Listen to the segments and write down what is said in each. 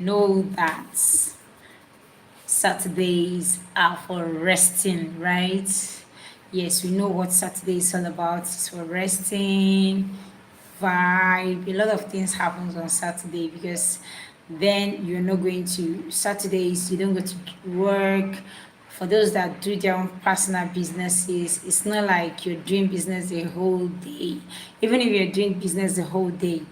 know that Saturdays are for resting, right? Yes, we know what Saturday is all about. It's for resting, vibe. A lot of things happens on Saturday because then you're not going to Saturdays, you don't go to work. For those that do their own personal businesses, it's not like you're doing business the whole day. Even if you're doing business the whole day,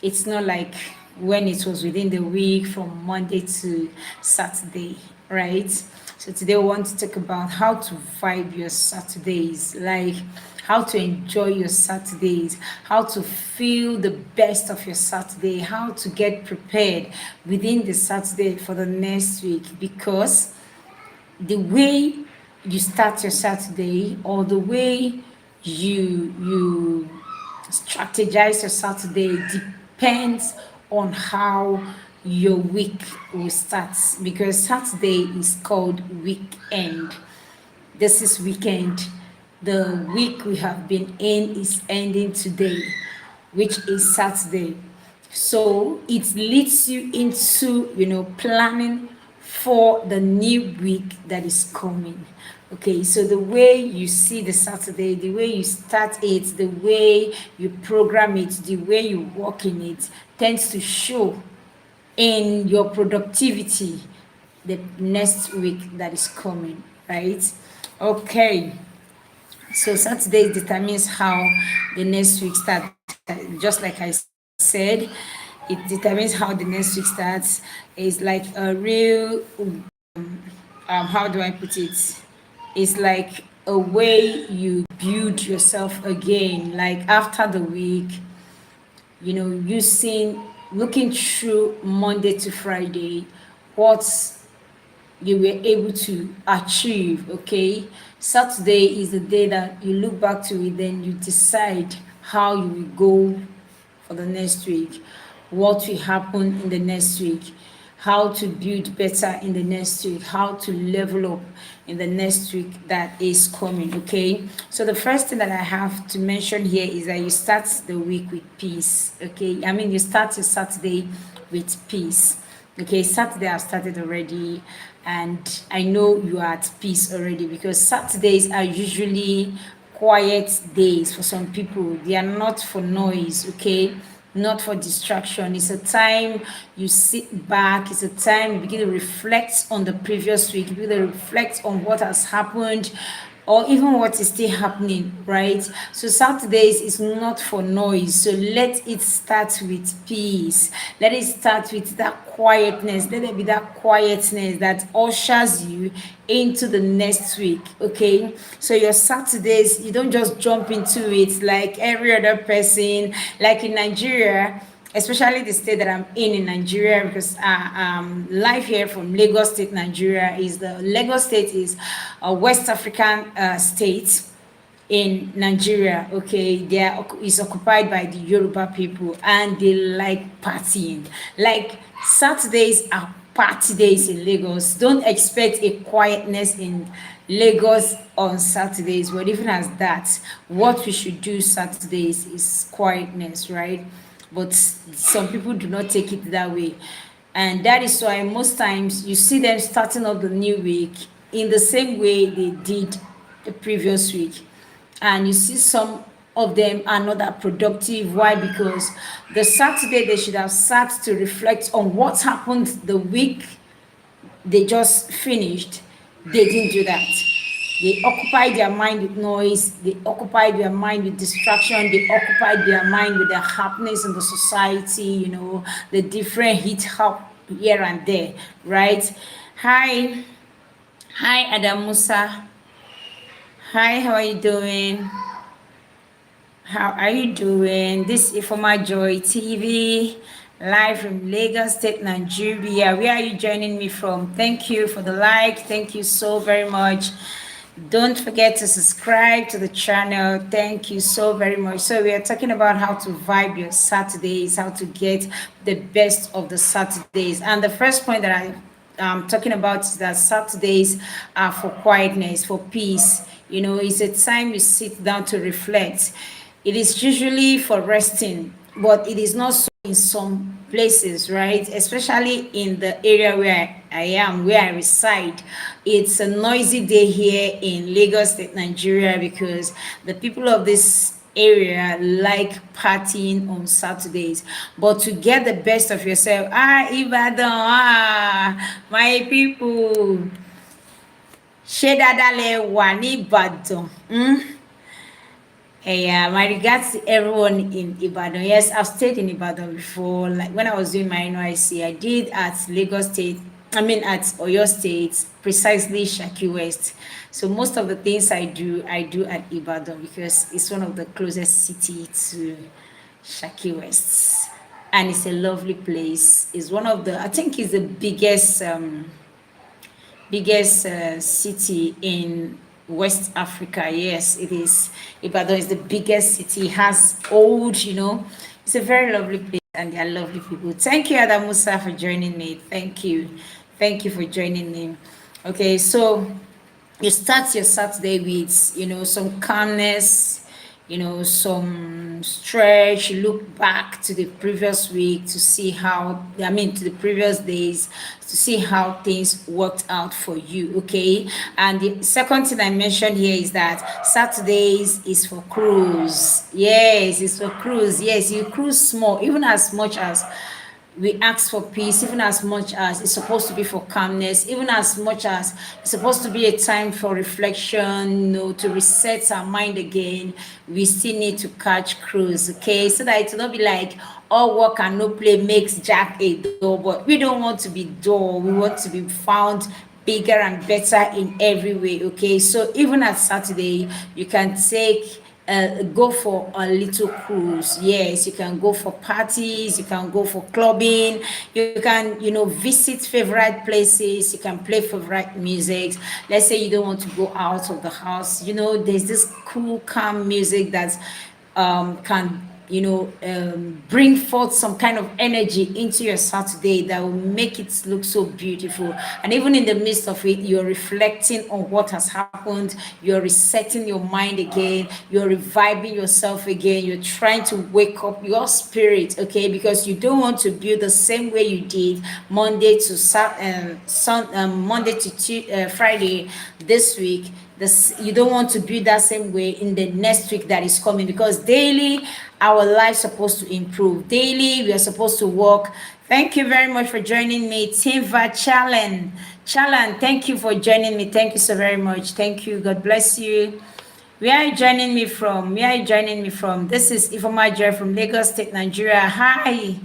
it's not like when it was within the week from Monday to Saturday, right? So today we want to talk about how to vibe your Saturdays, like how to enjoy your Saturdays, how to feel the best of your Saturday, how to get prepared within the Saturday for the next week, because the way you start your Saturday or the way you strategize your Saturday depends on how your week will start, because Saturday is called weekend. This is weekend. The week we have been in is ending today, which is Saturday. So it leads you into, planning for the new week that is coming. Okay, so the way you see the Saturday, the way you start it, the way you program it, the way you work in it tends to show in your productivity the next week that is coming, right? Okay, so Saturday determines how the next week starts. Just like I said, it determines how the next week starts. It's like a real, how do I put it? It's like a way you build yourself again, like after the week, using, looking through Monday to Friday, what you were able to achieve. Okay, Saturday is the day that you look back to it, then you decide how you will go for the next week, what will happen in the next week, how to build better in the next week, how to level up in the next week that is coming. Okay, so the first thing that I have to mention here is that you start the week with peace. Okay, I mean, you start your Saturday with peace. Okay, Saturday I've started already, and I know you are at peace already, because Saturdays are usually quiet days for some people. They are not for noise, okay? Not for distraction. It's a time you sit back, it's a time you begin to reflect on the previous week, you begin to reflect on what has happened, or even what is still happening, right? So Saturdays is not for noise. So let it start with peace. Let it start with that quietness. Let it be that quietness that ushers you into the next week. Okay. So your Saturdays, you don't just jump into it like every other person, like in Nigeria, especially the state that I'm in Nigeria, because live here from Lagos State, Nigeria. Lagos State is a West African state in Nigeria. Okay, is occupied by the Yoruba people, and they like partying. Like Saturdays are party days in Lagos. Don't expect a quietness in Lagos on Saturdays, but even as that, what we should do Saturdays is quietness, right? But some people do not take it that way, and that is why most times you see them starting up the new week in the same way they did the previous week, and you see some of them are not that productive. Why? Because the Saturday they should have sat to reflect on what happened the week they just finished, they didn't do that. They occupied their mind with noise, they occupied their mind with distraction, they occupied their mind with the happenings in the society, the different hit up here and there, right? Hi, Adam Musa. Hi, how are you doing? How are you doing? This is Ifoma Joy TV, live from Lagos State, Nigeria. Where are you joining me from? Thank you for the like. Thank you so very much. Don't forget to subscribe to the channel. Thank you so very much. So we are talking about how to vibe your Saturdays, how to get the best of the Saturdays. And the first point that I'm talking about is that Saturdays are for quietness, for peace. It's a time you sit down to reflect. It is usually for resting, but it is not so in some places, right? Especially in the area where I am, where I reside. It's a noisy day here in Lagos State, Nigeria, because the people of this area like partying on Saturdays. But to get the best of yourself, Ibadan, my people, ṣé dáadáa lẹ wà ní Ìbàdàn? Yeah, my regards to everyone in Ibadan. Yes, I've stayed in Ibadan before. Like when I was doing my NYC, I did at Lagos State. I mean, at Oyo State, precisely Shaki West. So most of the things I do at Ibadan because it's one of the closest city to Shaki West, and it's a lovely place. It's one of the, I think, it's the biggest city in West Africa. Yes, it is. Ibadan is the biggest city. It has old, it's a very lovely place, and they are lovely people. Thank you, Adam Musa, for joining me. Thank you. Thank you for joining me. Okay, so you start your Saturday with, some calmness, some stretch. You look back to the previous week to see to the previous days, to see how things worked out for you. Okay. And the second thing I mentioned here is that Saturdays is for cruise. Yes, it's for cruise. Yes, you cruise small, even as much as we ask for peace, even as much as it's supposed to be for calmness, even as much as it's supposed to be a time for reflection, to reset our mind again, we still need to catch cruise, okay? So that it will not be like all work and no play makes Jack a dull, but we don't want to be dull. We want to be found bigger and better in every way, okay? So even at Saturday, you can go for a little cruise. Yes, you can go for parties, you can go for clubbing, you can, visit favorite places, you can play favorite music. Let's say you don't want to go out of the house, there's this cool, calm music that can bring forth some kind of energy into your Saturday that will make it look so beautiful. And even in the midst of it, you're reflecting on what has happened, you're resetting your mind again, you're reviving yourself again, you're trying to wake up your spirit, okay? Because you don't want to build the same way you did Monday to Friday this week. You don't want to build that same way in the next week that is coming, because daily our life's supposed to improve. Daily we are supposed to work. Thank you very much for joining me, Timva Chalan. Thank you for joining me. Thank you so very much. Thank you. God bless you. Where are you joining me from? This is Ifoma Joy from Lagos State, Nigeria. Hi.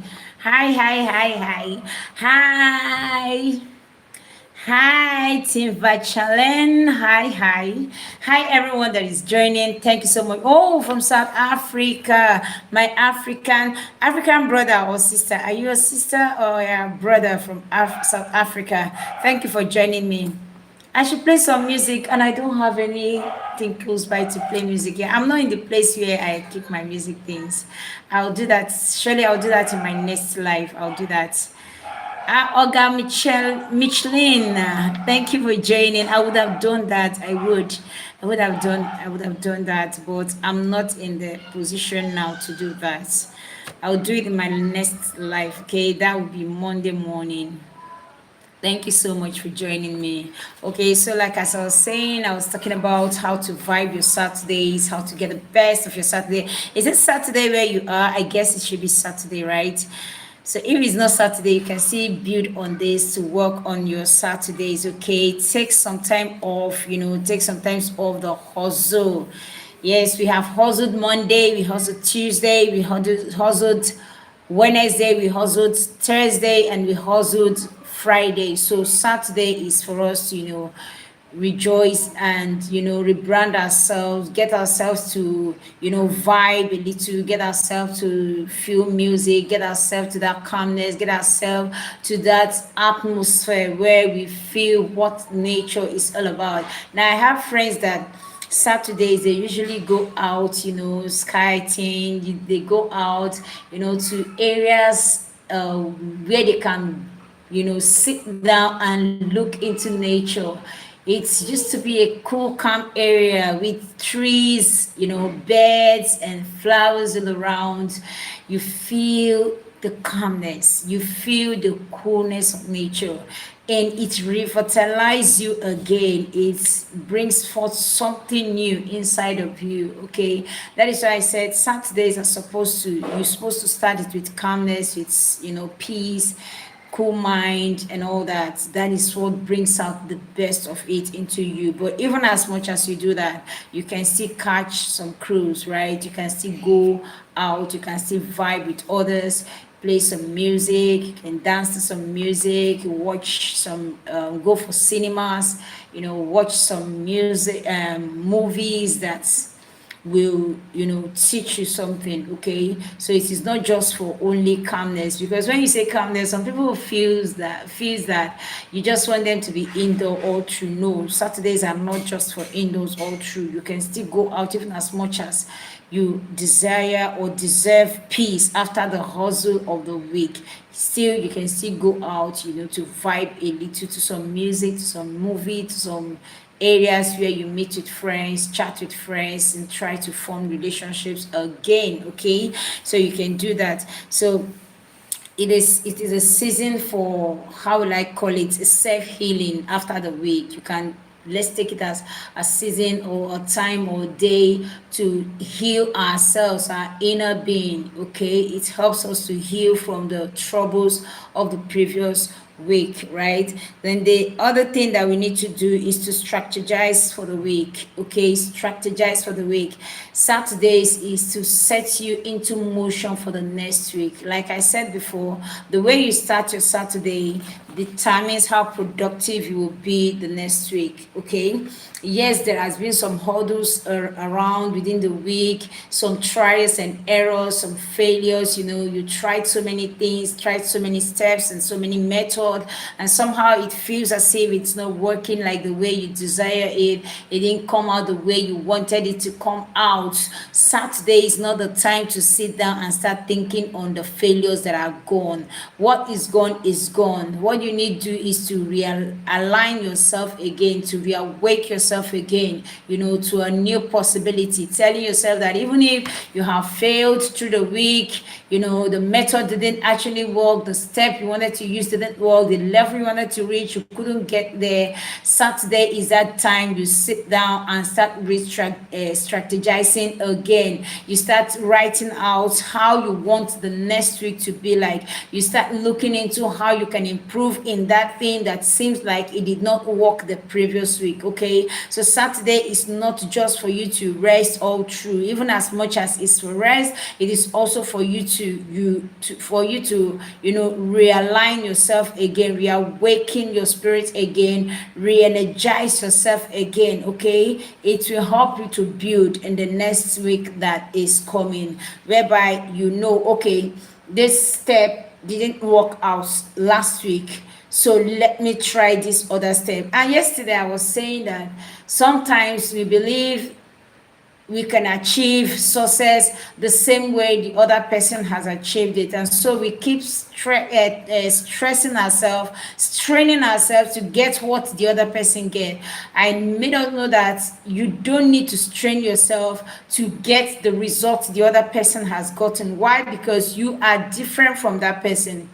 Hi, Team Vachalen. Hi, everyone that is joining. Thank you so much. Oh, from South Africa, my African brother or sister. Are you a sister or a brother from South Africa? Thank you for joining me. I should play some music, and I don't have anything close by to play music. Yeah, I'm not in the place where I keep my music things. I'll do that. Surely I'll do that in my next life. I'll do that. Olga Michelin, thank you for joining. I would have done that. I would have done that, but I'm not in the position now to do that. I'll do it in my next life. Okay, that will be Monday morning. Thank you so much for joining me. Okay, so like as I was saying, I was talking about how to vibe your Saturdays, how to get the best of your Saturday. Is it Saturday where you are? I guess it should be Saturday, right? So if it's not Saturday, you can still build on this to work on your Saturdays, okay? Take some time off, take some time off the hustle. Yes, we have hustled Monday, we hustled Tuesday, we hustled Wednesday, we hustled Thursday, and we hustled Friday. So Saturday is for us to, rejoice and rebrand ourselves, get ourselves to vibe a little, get ourselves to feel music, get ourselves to that calmness, get ourselves to that atmosphere where we feel what nature is all about. Now I have friends that Saturdays they usually go out, skiing, they go out, to areas where they can sit down and look into nature. It used to be a cool, calm area with trees, beds and flowers all around. You feel the calmness, you feel the coolness of nature, and it revitalizes you again. It brings forth something new inside of you. Okay, that is why I said Saturdays are supposed to, you're supposed to start it with calmness, with peace, cool mind, and all that. That is what brings out the best of it into you. But even as much as you do that, you can still catch some cruise, right? You can still go out, you can still vibe with others, play some music, you can dance to some music, watch some, go for cinemas, watch some music, movies that will teach you something. Okay, so it is not just for only calmness, because when you say calmness, some people feels that you just want them to be indoor all through. No, Saturdays are not just for indoors all through. You can still go out, even as much as you desire or deserve peace after the hustle of the week. Still, you can still go out, to vibe a little to some music, to some movie, to some areas where you meet with friends, chat with friends, and try to form relationships again. Okay, so you can do that. So it is a season for, how will I call it, self-healing after the week. You can, let's take it as a season or a time or day to heal ourselves, our inner being. Okay, it helps us to heal from the troubles of the previous week, right? Then the other thing that we need to do is to strategize for the week. Okay, strategize for the week. Saturdays is to set you into motion for the next week. Like I said before, the way you start your Saturday determines how productive you will be the next week. Okay, yes, there has been some hurdles around within the week, some trials and errors, some failures. You tried so many things, tried so many steps and so many methods, and somehow it feels as if it's not working like the way you desire it. It didn't come out the way you wanted it to come out. Saturday is not the time to sit down and start thinking on the failures that are gone. What is gone is gone. What you need to do is to realign yourself again, to reawake yourself again, to a new possibility, telling yourself that even if you have failed through the week, the method didn't actually work, the step you wanted to use didn't work, the level you wanted to reach, you couldn't get there. Saturday is that time you sit down and start strategizing again. You start writing out how you want the next week to be like. You start looking into how you can improve in that thing that seems like it did not work the previous week. Okay, so Saturday is not just for you to rest all through. Even as much as it's for rest, it is also for you to realign yourself again, reawaken your spirit again, re-energize yourself again. Okay, it will help you to build in the next week that is coming, whereby okay, this step didn't work out last week, so let me try this other step. And yesterday I was saying that sometimes we believe we can achieve success the same way the other person has achieved it, and so we keep stressing ourselves, straining ourselves to get what the other person get. I made us know that you don't need to strain yourself to get the results the other person has gotten. Why? Because you are different from that person.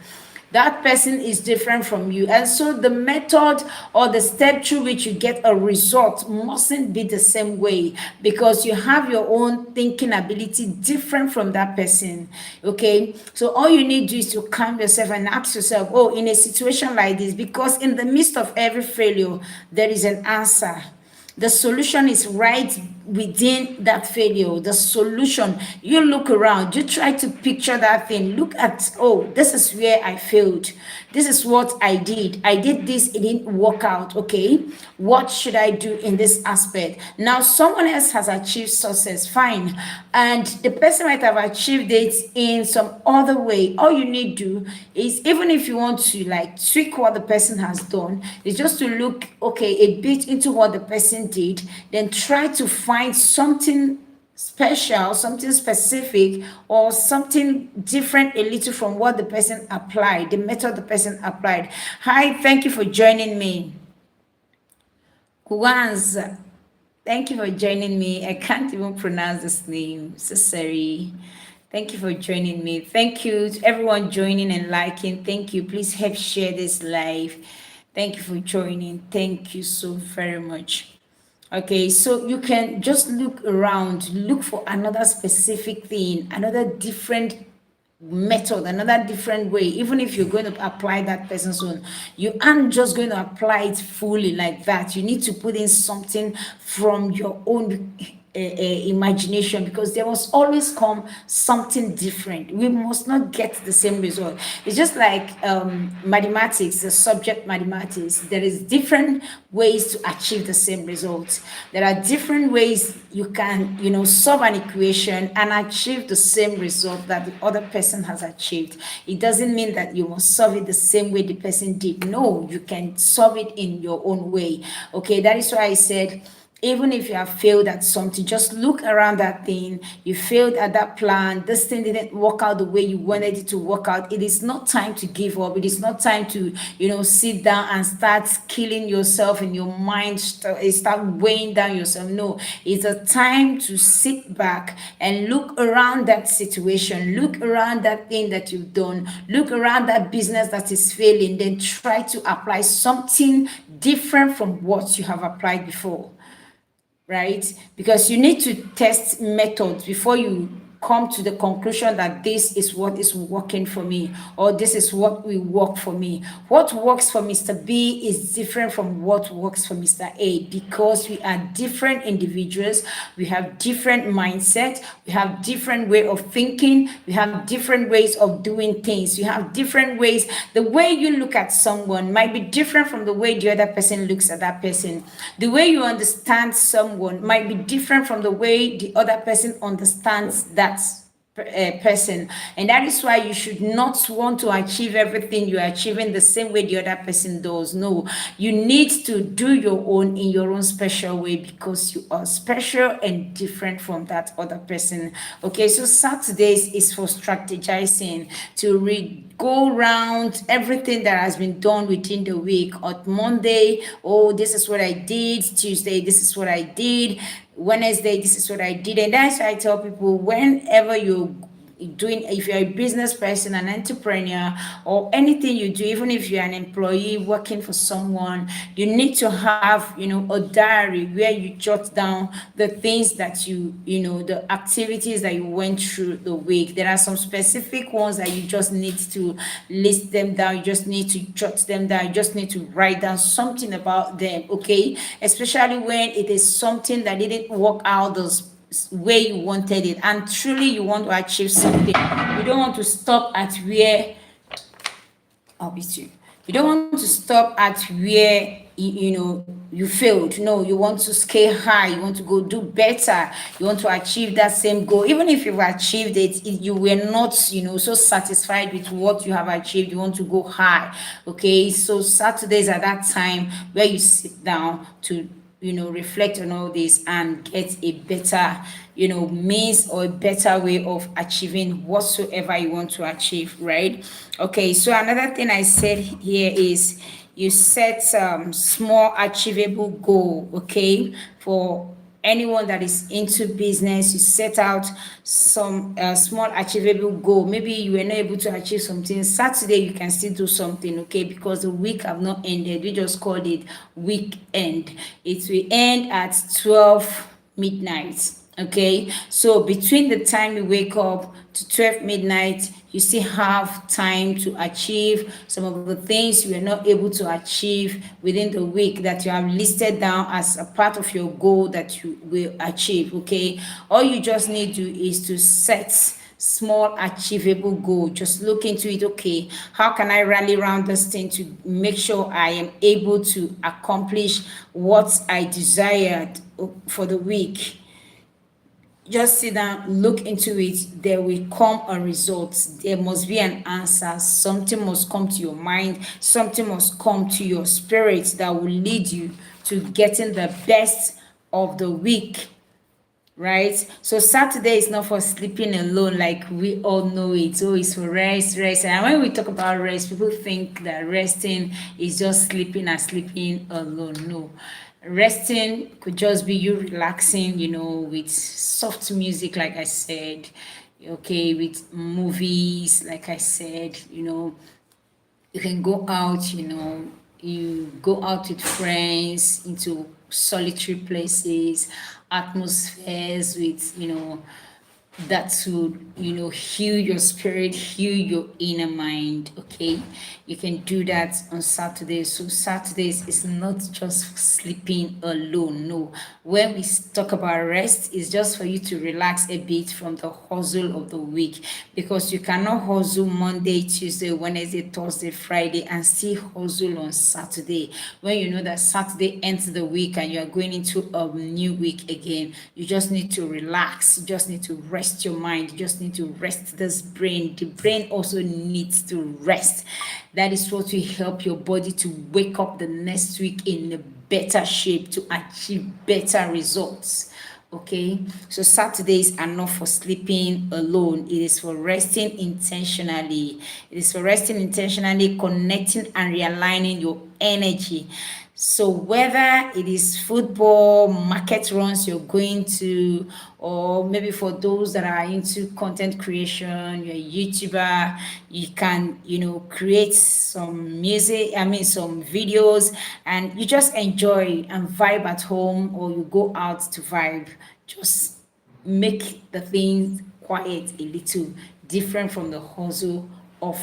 That person is different from you, and so the method or the step through which you get a result mustn't be the same way, because you have your own thinking ability different from that person. Okay, so all you need to do is to calm yourself and ask yourself, oh, in a situation like this, because in the midst of every failure there is an answer. The solution is right within that failure. The solution, you look around, you try to picture that thing. Look at, oh, this is where I failed. This is what I did. I did this, it didn't work out. Okay, what should I do in this aspect? Now, someone else has achieved success, fine. And the person might have achieved it in some other way. All you need to do is, even if you want to like tweak what the person has done, is just to look, okay, a bit into what the person did, then try to find something special, something specific, or something different a little from what the person applied, the method the person applied. Hi, thank you for joining me. Kwanzaa, thank you for joining me. I can't even pronounce this name, so sorry. Thank you for joining me. Thank you to everyone joining and liking. Thank you. Please help share this live. Thank you for joining. Thank you so very much. Okay, so you can just look around, look for another specific thing, another different method, another different way. Even if you're going to apply that person's own, you aren't just going to apply it fully like that. You need to put in something from your own imagination, because there must always come something different. We must not get the same result. It's just like mathematics, the subject mathematics. There is different ways to achieve the same result. There are different ways you can, solve an equation and achieve the same result that the other person has achieved. It doesn't mean that you must solve it the same way the person did. No, you can solve it in your own way. Okay, that is why I said, even if you have failed at something, just look around that thing. You failed at that plan. This thing didn't work out the way you wanted it to work out. It is not time to give up. It is not time to, sit down and start killing yourself in your mind, start weighing down yourself. No, it's a time to sit back and look around that situation. Look around that thing that you've done. Look around that business that is failing. Then try to apply something different from what you have applied before, right? Because you need to test methods before you come to the conclusion that this is what is working for me, or this is what will work for me. What works for Mr. B is different from what works for Mr. A, because we are different individuals. We have different mindset. We have different way of thinking. We have different ways of doing things. We have different ways. The way you look at someone might be different from the way the other person looks at that person. The way you understand someone might be different from the way the other person understands that person. And that is why you should not want to achieve everything you're achieving the same way the other person does. No, you need to do your own in your own special way, because you are special and different from that other person. Okay, so Saturdays is for strategizing, to go around everything that has been done within the week. On Monday, oh, this is what I did. Tuesday, this is what I did. Wednesday, this is what I did. And that's why I tell people, whenever you're doing, if you're a business person, an entrepreneur, or anything you do, even if you're an employee working for someone, you need to have, a diary where you jot down the things that the activities that you went through the week. There are some specific ones that you just need to list them down. You just need to jot them down. You just need to write down something about them. Okay, especially when it is something that didn't work out those way you wanted it, and truly you want to achieve something. You don't want to stop at where you don't want to stop at where you failed. No, you want to scale high. You want to go do better. You want to achieve that same goal. Even if you've achieved it, you were not so satisfied with what you have achieved. You want to go high. Okay, so Saturdays are that time where you sit down to reflect on all this and get a better means, or a better way of achieving whatsoever you want to achieve, right? Okay, so another thing I said here is you set small achievable goal. Okay, for anyone that is into business, you set out some small achievable goal. Maybe you were not able to achieve something Saturday, you can still do something. Okay, because the week have not ended. We just called it weekend. It will end at 12 midnight. Okay, so between the time you wake up to 12 midnight, you still have time to achieve some of the things you were not able to achieve within the week that you have listed down as a part of your goal that you will achieve. Okay, all you just need to do is to set small achievable goal. Just look into it. Okay, how can I rally around this thing to make sure I am able to accomplish what I desired for the week? Just sit down, look into it. There will come a result. There must be an answer. Something must come to your mind. Something must come to your spirit that will lead you to getting the best of the week, right? So Saturday is not for sleeping alone, like we all know it. Oh, it's for rest. And when we talk about rest, people think that resting is just sleeping and sleeping alone. No. Resting could just be you relaxing, with soft music, like I said, okay, with movies, like I said, you can go out, you go out with friends into solitary places, atmospheres with, that would, heal your spirit, heal your inner mind. Okay, you can do that on Saturdays. So Saturdays is not just sleeping alone. No, when we talk about rest, it's just for you to relax a bit from the hustle of the week, because you cannot hustle Monday, Tuesday, Wednesday, Thursday, Friday, and still hustle on Saturday. When you know that Saturday ends the week and you are going into a new week again, you just need to relax. You just need to rest your mind. You just need to rest this brain. The brain also needs to rest. That is what will help your body to wake up the next week in a better shape to achieve better results. Okay, so Saturdays are not for sleeping alone, it is for resting intentionally. It is for resting intentionally, connecting and realigning your energy. So whether it is football, market runs you're going to, or maybe for those that are into content creation, you're a YouTuber, you can, create some music, some videos, and you just enjoy and vibe at home, or you go out to vibe. Just make the things quiet a little, different from the hustle of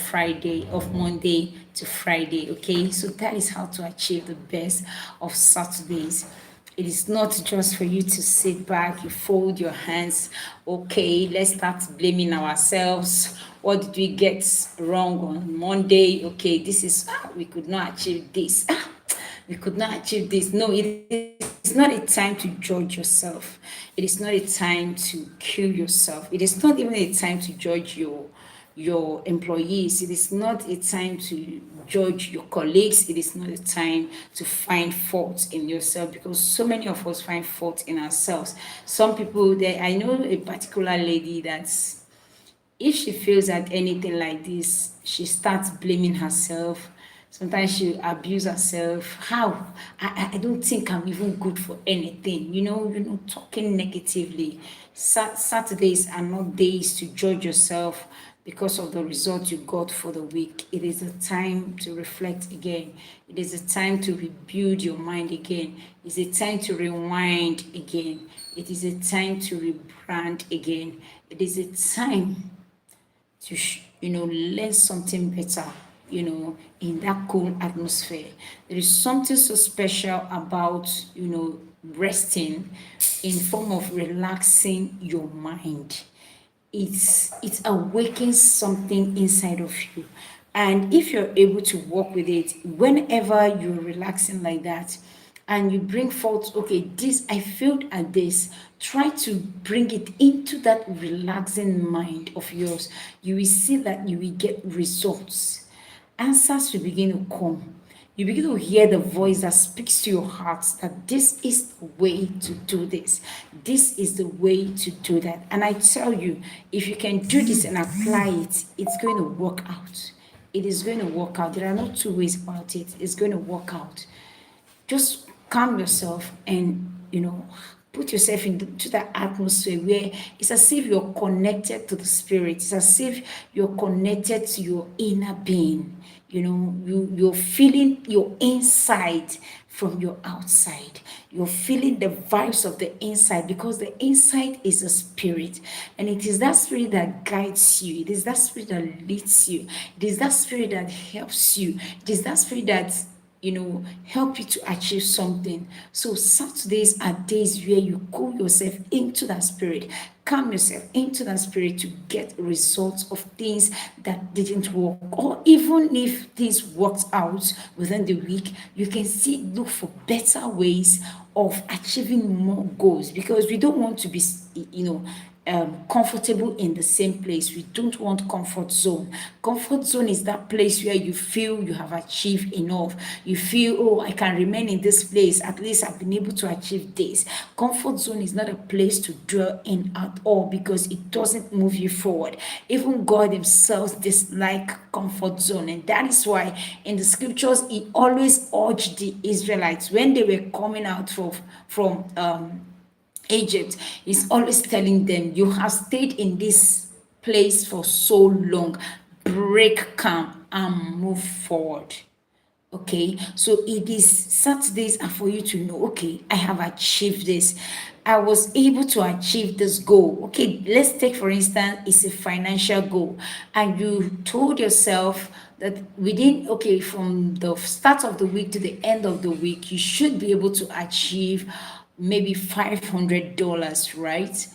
Monday to Friday. Okay, so that is how to achieve the best of Saturdays. It is not just for you to sit back, you fold your hands. Okay, let's start blaming ourselves. What did we get wrong on Monday? Okay, this is, we could not achieve this. We could not achieve this. No, it is not a time to judge yourself. It is not a time to kill yourself. It is not even a time to judge your employees. It is not a time to judge your colleagues. It is not a time to find fault in yourself, because so many of us find fault in ourselves. Some people, I know a particular lady that's, if she feels at anything like this, she starts blaming herself. Sometimes she abuse herself. How? I don't think I'm even good for anything. Talking negatively. Saturdays are not days to judge yourself because of the result you got for the week. It is a time to reflect again. It is a time to rebuild your mind again. It's a time to rewind again. It is a time to rebrand again. It is a time to learn something better, in that cool atmosphere. There is something so special about, resting in form of relaxing your mind. It awakens something inside of you, and if you're able to work with it whenever you're relaxing like that, and you bring forth, okay, this, I failed at this, try to bring it into that relaxing mind of yours. You will see that you will get results. Answers will begin to come. You begin to hear the voice that speaks to your heart, that this is the way to do this. This is the way to do that. And I tell you, if you can do this and apply it, it's going to work out. It is going to work out. There are no two ways about it. It's going to work out. Just calm yourself and, put yourself into that atmosphere where it's as if you're connected to the spirit. It's as if you're connected to your inner being. You're feeling your inside from your outside. You're feeling the vibes of the inside, because the inside is a spirit, and it is that spirit that guides you. It is that spirit that leads you. It is that spirit that helps you. It is that spirit that help you to achieve something. So Saturdays are days where you cool yourself into that spirit, calm yourself into that spirit to get results of things that didn't work, or even if things worked out within the week, you can still look for better ways of achieving more goals, because we don't want to be comfortable in the same place. We don't want comfort zone. Comfort zone is that place where you feel you have achieved enough. You feel, oh, I can remain in this place. At least I've been able to achieve this. Comfort zone is not a place to dwell in at all, because it doesn't move you forward. Even God himself dislikes comfort zone. And that is why in the scriptures, he always urged the Israelites when they were coming out from Egypt, is always telling them, you have stayed in this place for so long, break calm and move forward. Okay, so it is Saturdays are for you to know, okay, I have achieved this. I was able to achieve this goal. Okay, let's take for instance, it's a financial goal, and you told yourself that within, okay, from the start of the week to the end of the week, you should be able to achieve maybe $500, right?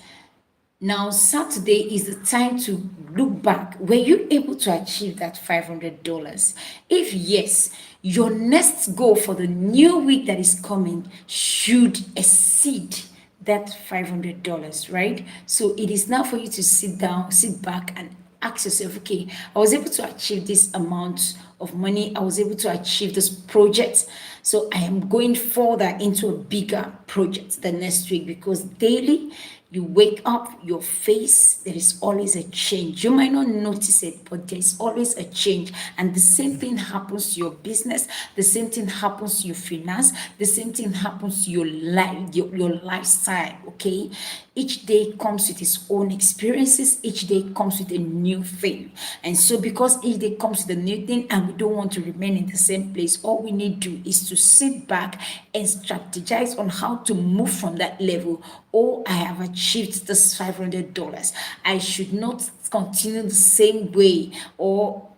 Now, Saturday is the time to look back. Were you able to achieve that $500? If yes, your next goal for the new week that is coming should exceed that $500, right? So it is now for you to sit down, sit back, and ask yourself, okay, I was able to achieve this amount of money. I was able to achieve this project. So I am going further into a bigger project the next week, because daily you wake up, your face, there is always a change. You might not notice it, but there's always a change. And the same thing happens to your business, the same thing happens to your finance, the same thing happens to your life, your lifestyle. Okay, each day comes with its own experiences, each day comes with a new thing. And so because each day comes with a new thing and we don't want to remain in the same place, all we need to do is to sit back and strategize on how to move from that level. Oh, I have achieved this $500. I should not continue the same way or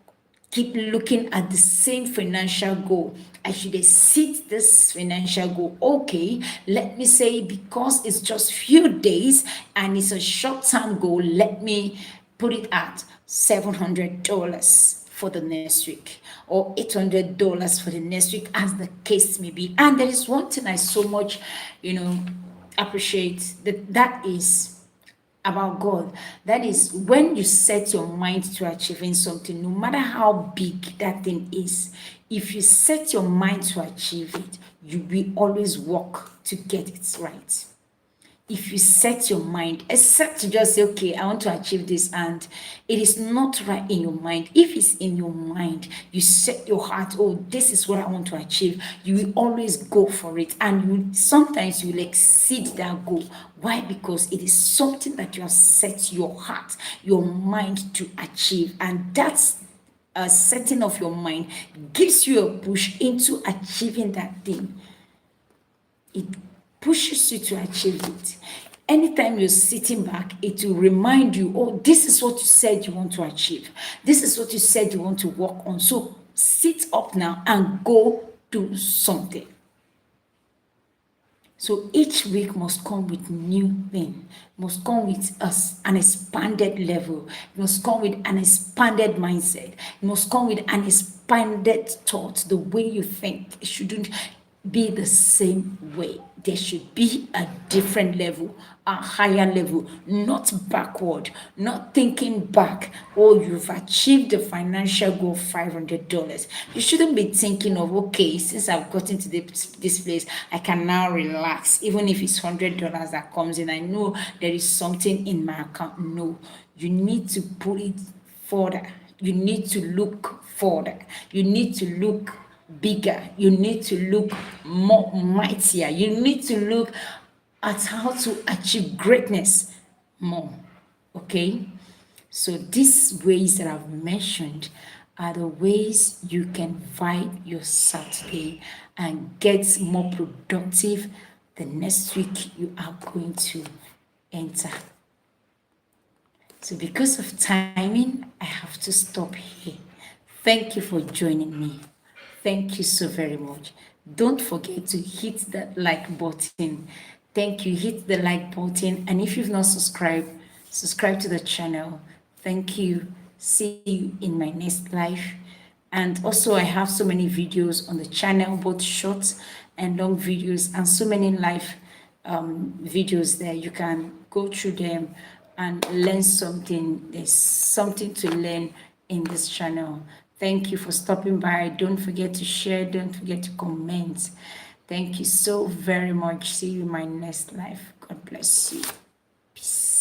keep looking at the same financial goal. I should exceed this financial goal. Okay, let me say, because it's just few days and it's a short-term goal, let me put it at $700 for the next week, or $800 for the next week, as the case may be. And there is one thing I so much, appreciate, that is about God. That is, when you set your mind to achieving something, no matter how big that thing is, if you set your mind to achieve it, you will always work to get it right. If you set your mind, except to just say, okay, I want to achieve this, and it is not right in your mind. If it's in your mind, you set your heart, oh, this is what I want to achieve, you will always go for it, and sometimes you will exceed that goal. Why? Because it is something that you have set your heart, your mind to achieve, and that's a setting of your mind gives you a push into achieving that thing. It pushes you to achieve it. Anytime you're sitting back, it will remind you, oh, this is what you said you want to achieve. This is what you said you want to work on. So sit up now and go do something. So each week must come with new thing, must come with an expanded level, must come with an expanded mindset, must come with an expanded thought. The way you think, it shouldn't be the same way. There should be a different level, a higher level, not backward, not thinking back. Oh, you've achieved the financial goal of $500. You shouldn't be thinking of, okay, since I've gotten to this place, I can now relax. Even if it's $100 that comes in, I know there is something in my account. No, you need to put it further. You need to look further. You need to look bigger. You need to look more mightier. You need to look at how to achieve greatness more. Okay, so these ways that I've mentioned are the ways you can vibe your Saturday and get more productive the next week you are going to enter. So because of timing, I have to stop here. Thank you for joining me. Thank you so very much. Don't forget to hit that like button. Thank you. Hit the like button. And if you've not subscribed, subscribe to the channel. Thank you. See you in my next live. And also, I have so many videos on the channel, both short and long videos, and so many live videos there. You can go through them and learn something. There's something to learn in this channel. Thank you for stopping by. Don't forget to share. Don't forget to comment. Thank you so very much. See you in my next live. God bless you. Peace.